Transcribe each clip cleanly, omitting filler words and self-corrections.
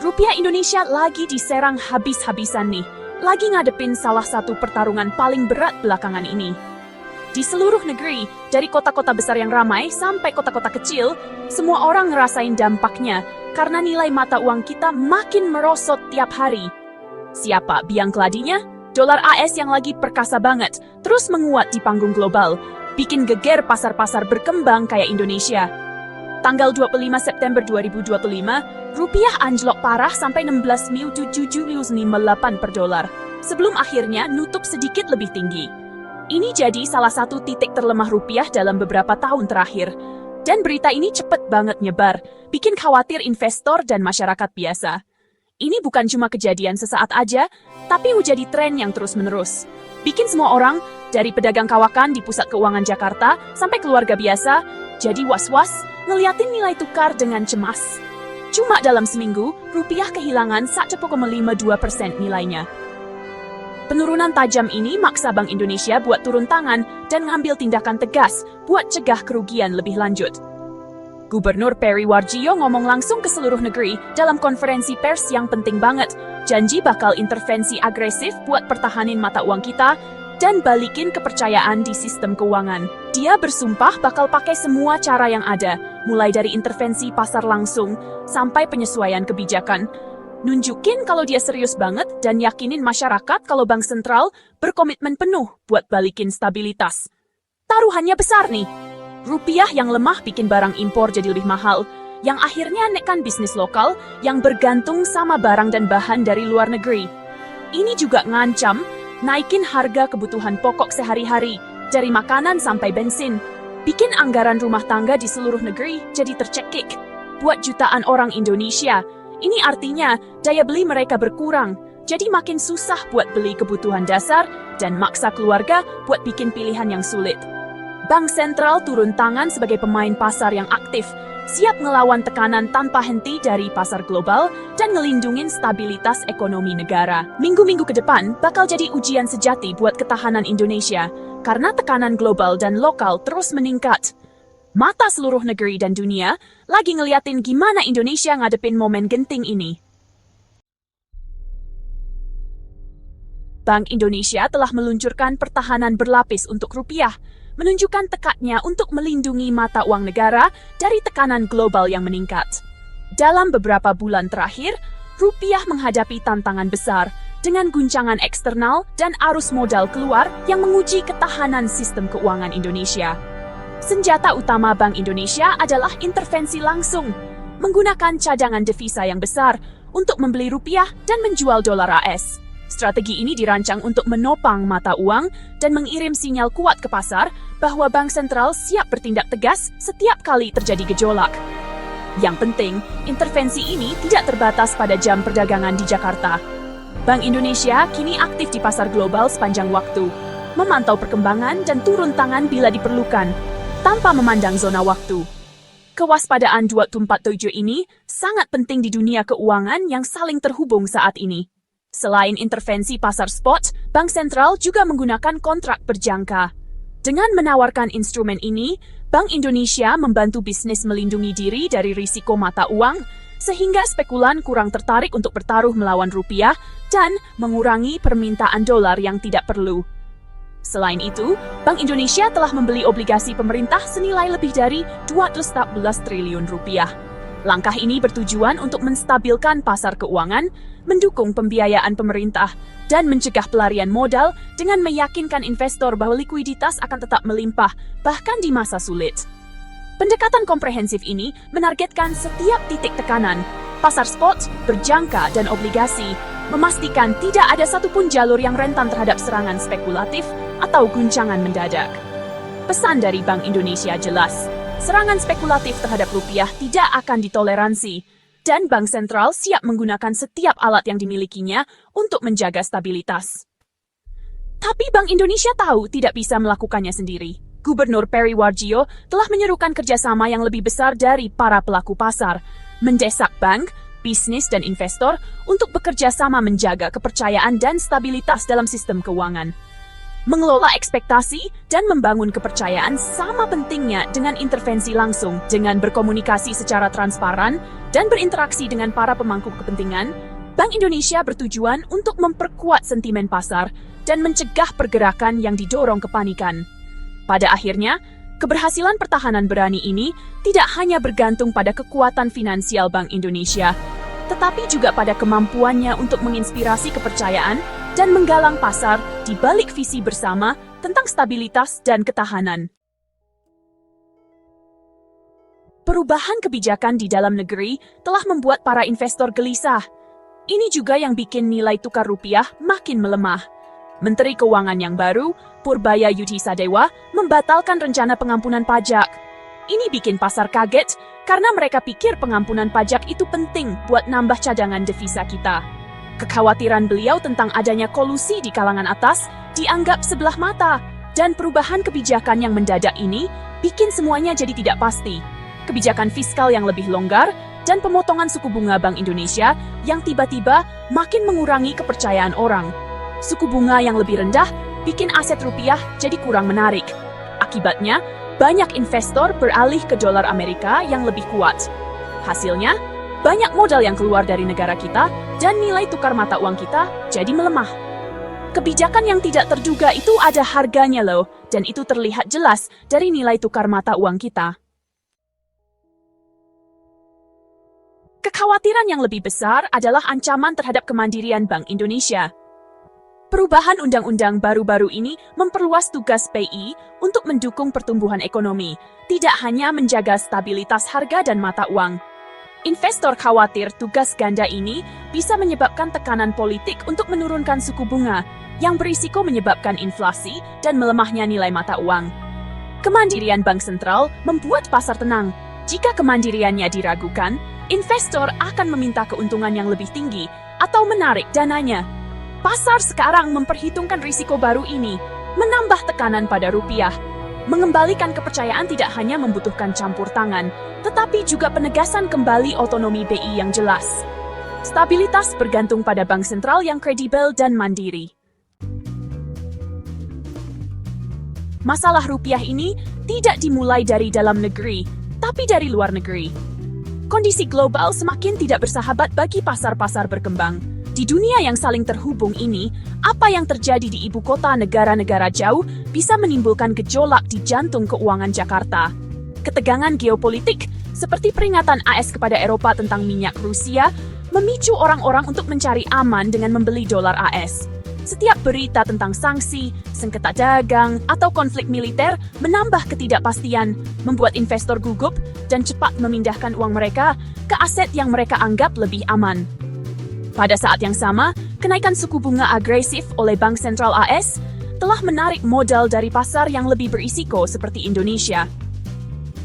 Rupiah Indonesia lagi diserang habis-habisan nih. Lagi ngadepin salah satu pertarungan paling berat belakangan ini. Di seluruh negeri, dari kota-kota besar yang ramai sampai kota-kota kecil, semua orang ngerasain dampaknya karena nilai mata uang kita makin merosot tiap hari. Siapa biang keladinya? Dolar AS yang lagi perkasa banget, terus menguat di panggung global, bikin geger pasar-pasar berkembang kayak Indonesia. Tanggal 25 September 2025, rupiah anjlok parah sampai 16.758 per dolar, sebelum akhirnya nutup sedikit lebih tinggi. Ini jadi salah satu titik terlemah rupiah dalam beberapa tahun terakhir. Dan berita ini cepet banget nyebar, bikin khawatir investor dan masyarakat biasa. Ini bukan cuma kejadian sesaat aja, tapi jadi tren yang terus-menerus. Bikin semua orang, dari pedagang kawakan di pusat keuangan Jakarta sampai keluarga biasa, jadi was-was ngeliatin nilai tukar dengan cemas. Cuma dalam seminggu, rupiah kehilangan 1,52% nilainya. Penurunan tajam ini maksa Bank Indonesia buat turun tangan dan ngambil tindakan tegas buat cegah kerugian lebih lanjut. Gubernur Peri Warjio ngomong langsung ke seluruh negeri dalam konferensi pers yang penting banget. Janji bakal intervensi agresif buat pertahanin mata uang kita dan balikin kepercayaan di sistem keuangan. Dia bersumpah bakal pakai semua cara yang ada, mulai dari intervensi pasar langsung sampai penyesuaian kebijakan. Nunjukin kalau dia serius banget dan yakinin masyarakat kalau Bank Sentral berkomitmen penuh buat balikin stabilitas. Taruhannya besar nih. Rupiah yang lemah bikin barang impor jadi lebih mahal, yang akhirnya nekan bisnis lokal yang bergantung sama barang dan bahan dari luar negeri. Ini juga ngancam naikin harga kebutuhan pokok sehari-hari, dari makanan sampai bensin, bikin anggaran rumah tangga di seluruh negeri jadi tercekik. Buat jutaan orang Indonesia, ini artinya daya beli mereka berkurang, jadi makin susah buat beli kebutuhan dasar dan maksa keluarga buat bikin pilihan yang sulit. Bank Sentral turun tangan sebagai pemain pasar yang aktif, siap ngelawan tekanan tanpa henti dari pasar global dan ngelindungin stabilitas ekonomi negara. Minggu-minggu ke depan bakal jadi ujian sejati buat ketahanan Indonesia, karena tekanan global dan lokal terus meningkat. Mata seluruh negeri dan dunia lagi ngeliatin gimana Indonesia ngadepin momen genting ini. Bank Indonesia telah meluncurkan pertahanan berlapis untuk rupiah, menunjukkan tekadnya untuk melindungi mata uang negara dari tekanan global yang meningkat. Dalam beberapa bulan terakhir, rupiah menghadapi tantangan besar dengan guncangan eksternal dan arus modal keluar yang menguji ketahanan sistem keuangan Indonesia. Senjata utama Bank Indonesia adalah intervensi langsung, menggunakan cadangan devisa yang besar untuk membeli rupiah dan menjual dolar AS. Strategi ini dirancang untuk menopang mata uang dan mengirim sinyal kuat ke pasar bahwa Bank Sentral siap bertindak tegas setiap kali terjadi gejolak. Yang penting, intervensi ini tidak terbatas pada jam perdagangan di Jakarta. Bank Indonesia kini aktif di pasar global sepanjang waktu, memantau perkembangan dan turun tangan bila diperlukan, tanpa memandang zona waktu. Kewaspadaan 247 ini sangat penting di dunia keuangan yang saling terhubung saat ini. Selain intervensi pasar spot, Bank Sentral juga menggunakan kontrak berjangka. Dengan menawarkan instrumen ini, Bank Indonesia membantu bisnis melindungi diri dari risiko mata uang, sehingga spekulan kurang tertarik untuk bertaruh melawan rupiah dan mengurangi permintaan dolar yang tidak perlu. Selain itu, Bank Indonesia telah membeli obligasi pemerintah senilai lebih dari 214 triliun rupiah. Langkah ini bertujuan untuk menstabilkan pasar keuangan, mendukung pembiayaan pemerintah, dan mencegah pelarian modal dengan meyakinkan investor bahwa likuiditas akan tetap melimpah, bahkan di masa sulit. Pendekatan komprehensif ini menargetkan setiap titik tekanan, pasar spot, berjangka, dan obligasi, memastikan tidak ada satupun jalur yang rentan terhadap serangan spekulatif atau guncangan mendadak. Pesan dari Bank Indonesia jelas. Serangan spekulatif terhadap rupiah tidak akan ditoleransi, dan Bank Sentral siap menggunakan setiap alat yang dimilikinya untuk menjaga stabilitas. Tapi Bank Indonesia tahu tidak bisa melakukannya sendiri. Gubernur Peri Warjio telah menyerukan kerjasama yang lebih besar dari para pelaku pasar, mendesak bank, bisnis, dan investor untuk bekerja sama menjaga kepercayaan dan stabilitas dalam sistem keuangan. Mengelola ekspektasi dan membangun kepercayaan sama pentingnya dengan intervensi langsung. Dengan berkomunikasi secara transparan dan berinteraksi dengan para pemangku kepentingan, Bank Indonesia bertujuan untuk memperkuat sentimen pasar dan mencegah pergerakan yang didorong kepanikan. Pada akhirnya, keberhasilan pertahanan berani ini tidak hanya bergantung pada kekuatan finansial Bank Indonesia, tetapi juga pada kemampuannya untuk menginspirasi kepercayaan dan menggalang pasar di balik visi bersama tentang stabilitas dan ketahanan. Perubahan kebijakan di dalam negeri telah membuat para investor gelisah. Ini juga yang bikin nilai tukar rupiah makin melemah. Menteri Keuangan yang baru, Purbaya Yudhi Sadewa, membatalkan rencana pengampunan pajak. Ini bikin pasar kaget karena mereka pikir pengampunan pajak itu penting buat nambah cadangan devisa kita. Kekhawatiran beliau tentang adanya kolusi di kalangan atas dianggap sebelah mata, dan perubahan kebijakan yang mendadak ini bikin semuanya jadi tidak pasti. Kebijakan fiskal yang lebih longgar dan pemotongan suku bunga Bank Indonesia yang tiba-tiba makin mengurangi kepercayaan orang. Suku bunga yang lebih rendah bikin aset rupiah jadi kurang menarik. Akibatnya, banyak investor beralih ke dolar Amerika yang lebih kuat. Hasilnya, banyak modal yang keluar dari negara kita dan nilai tukar mata uang kita jadi melemah. Kebijakan yang tidak terduga itu ada harganya loh, dan itu terlihat jelas dari nilai tukar mata uang kita. Kekhawatiran yang lebih besar adalah ancaman terhadap kemandirian Bank Indonesia. Perubahan undang-undang baru-baru ini memperluas tugas BI untuk mendukung pertumbuhan ekonomi, tidak hanya menjaga stabilitas harga dan mata uang. Investor khawatir tugas ganda ini bisa menyebabkan tekanan politik untuk menurunkan suku bunga, yang berisiko menyebabkan inflasi dan melemahnya nilai mata uang. Kemandirian Bank Sentral membuat pasar tenang. Jika kemandiriannya diragukan, investor akan meminta keuntungan yang lebih tinggi atau menarik dananya. Pasar sekarang memperhitungkan risiko baru ini, menambah tekanan pada rupiah. Mengembalikan kepercayaan tidak hanya membutuhkan campur tangan, tetapi juga penegasan kembali otonomi BI yang jelas. Stabilitas bergantung pada bank sentral yang kredibel dan mandiri. Masalah rupiah ini tidak dimulai dari dalam negeri, tapi dari luar negeri. Kondisi global semakin tidak bersahabat bagi pasar-pasar berkembang. Di dunia yang saling terhubung ini, apa yang terjadi di ibu kota negara-negara jauh bisa menimbulkan gejolak di jantung keuangan Jakarta. Ketegangan geopolitik, seperti peringatan AS kepada Eropa tentang minyak Rusia, memicu orang-orang untuk mencari aman dengan membeli dolar AS. Setiap berita tentang sanksi, sengketa dagang, atau konflik militer menambah ketidakpastian, membuat investor gugup dan cepat memindahkan uang mereka ke aset yang mereka anggap lebih aman. Pada saat yang sama, kenaikan suku bunga agresif oleh Bank Sentral AS telah menarik modal dari pasar yang lebih berisiko seperti Indonesia.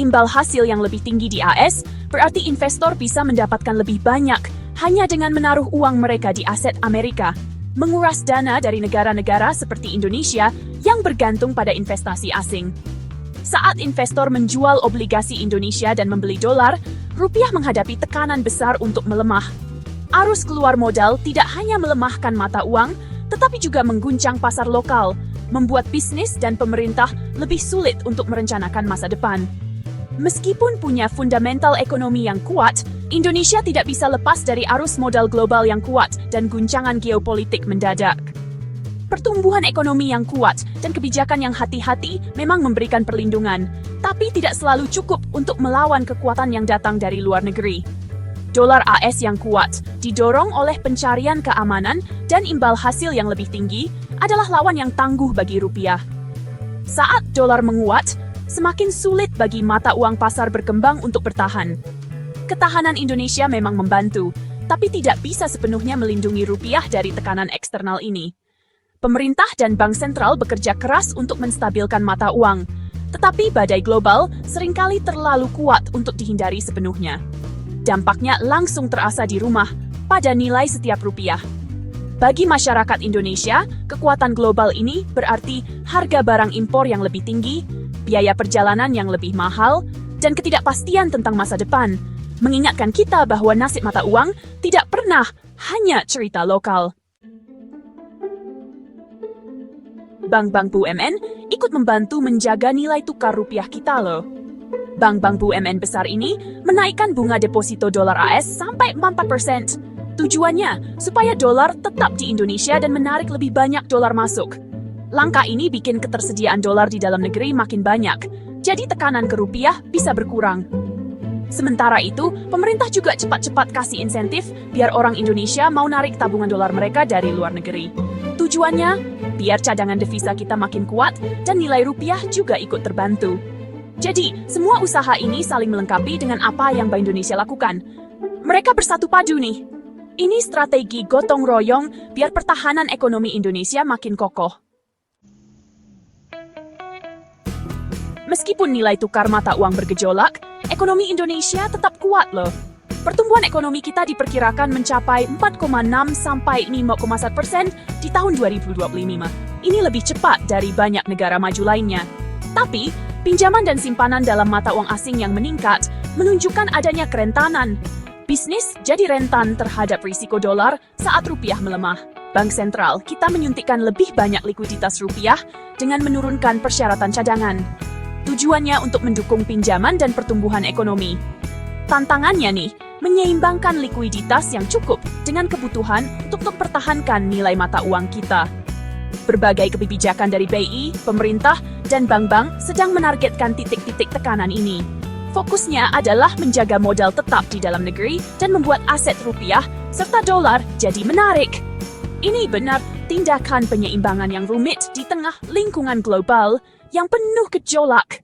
Imbal hasil yang lebih tinggi di AS berarti investor bisa mendapatkan lebih banyak hanya dengan menaruh uang mereka di aset Amerika, menguras dana dari negara-negara seperti Indonesia yang bergantung pada investasi asing. Saat investor menjual obligasi Indonesia dan membeli dolar, rupiah menghadapi tekanan besar untuk melemah. Arus keluar modal tidak hanya melemahkan mata uang, tetapi juga mengguncang pasar lokal, membuat bisnis dan pemerintah lebih sulit untuk merencanakan masa depan. Meskipun punya fundamental ekonomi yang kuat, Indonesia tidak bisa lepas dari arus modal global yang kuat dan guncangan geopolitik mendadak. Pertumbuhan ekonomi yang kuat dan kebijakan yang hati-hati memang memberikan perlindungan, tapi tidak selalu cukup untuk melawan kekuatan yang datang dari luar negeri. Dolar AS yang kuat, didorong oleh pencarian keamanan dan imbal hasil yang lebih tinggi, adalah lawan yang tangguh bagi rupiah. Saat dolar menguat, semakin sulit bagi mata uang pasar berkembang untuk bertahan. Ketahanan Indonesia memang membantu, tapi tidak bisa sepenuhnya melindungi rupiah dari tekanan eksternal ini. Pemerintah dan bank sentral bekerja keras untuk menstabilkan mata uang, tetapi badai global seringkali terlalu kuat untuk dihindari sepenuhnya. Dampaknya langsung terasa di rumah pada nilai setiap rupiah. Bagi masyarakat Indonesia, kekuatan global ini berarti harga barang impor yang lebih tinggi, biaya perjalanan yang lebih mahal, dan ketidakpastian tentang masa depan, mengingatkan kita bahwa nasib mata uang tidak pernah hanya cerita lokal. Bank-bank BUMN ikut membantu menjaga nilai tukar rupiah kita loh. Bank-bank BUMN besar ini menaikkan bunga deposito dolar AS sampai 4%. Tujuannya supaya dolar tetap di Indonesia dan menarik lebih banyak dolar masuk. Langkah ini bikin ketersediaan dolar di dalam negeri makin banyak, jadi tekanan ke rupiah bisa berkurang. Sementara itu, pemerintah juga cepat-cepat kasih insentif biar orang Indonesia mau narik tabungan dolar mereka dari luar negeri. Tujuannya, biar cadangan devisa kita makin kuat dan nilai rupiah juga ikut terbantu. Jadi, semua usaha ini saling melengkapi dengan apa yang Bank Indonesia lakukan. Mereka bersatu padu nih. Ini strategi gotong royong biar pertahanan ekonomi Indonesia makin kokoh. Meskipun nilai tukar mata uang bergejolak, ekonomi Indonesia tetap kuat loh. Pertumbuhan ekonomi kita diperkirakan mencapai 4,6 sampai 5,1% di tahun 2025. Ini lebih cepat dari banyak negara maju lainnya. Tapi, pinjaman dan simpanan dalam mata uang asing yang meningkat menunjukkan adanya kerentanan. Bisnis jadi rentan terhadap risiko dolar saat rupiah melemah. Bank sentral kita menyuntikkan lebih banyak likuiditas rupiah dengan menurunkan persyaratan cadangan. Tujuannya untuk mendukung pinjaman dan pertumbuhan ekonomi. Tantangannya nih, menyeimbangkan likuiditas yang cukup dengan kebutuhan untuk mempertahankan nilai mata uang kita. Berbagai kebijakan dari BI, pemerintah, dan bank-bank sedang menargetkan titik-titik tekanan ini. Fokusnya adalah menjaga modal tetap di dalam negeri dan membuat aset rupiah serta dolar jadi menarik. Ini benar tindakan penyeimbangan yang rumit di tengah lingkungan global yang penuh gejolak.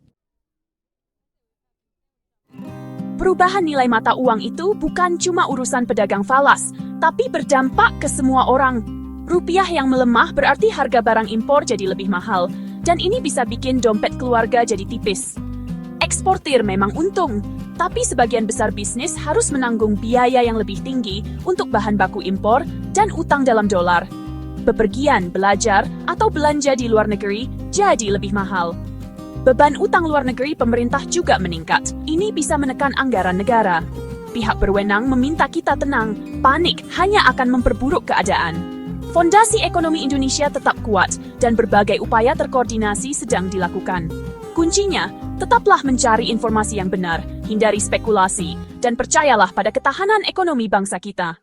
Perubahan nilai mata uang itu bukan cuma urusan pedagang falas, tapi berdampak ke semua orang. Rupiah yang melemah berarti harga barang impor jadi lebih mahal, dan ini bisa bikin dompet keluarga jadi tipis. Eksportir memang untung, tapi sebagian besar bisnis harus menanggung biaya yang lebih tinggi untuk bahan baku impor dan utang dalam dolar. Bepergian, belajar, atau belanja di luar negeri jadi lebih mahal. Beban utang luar negeri pemerintah juga meningkat. Ini bisa menekan anggaran negara. Pihak berwenang meminta kita tenang, panik hanya akan memperburuk keadaan. Fondasi ekonomi Indonesia tetap kuat dan berbagai upaya terkoordinasi sedang dilakukan. Kuncinya, tetaplah mencari informasi yang benar, hindari spekulasi, dan percayalah pada ketahanan ekonomi bangsa kita.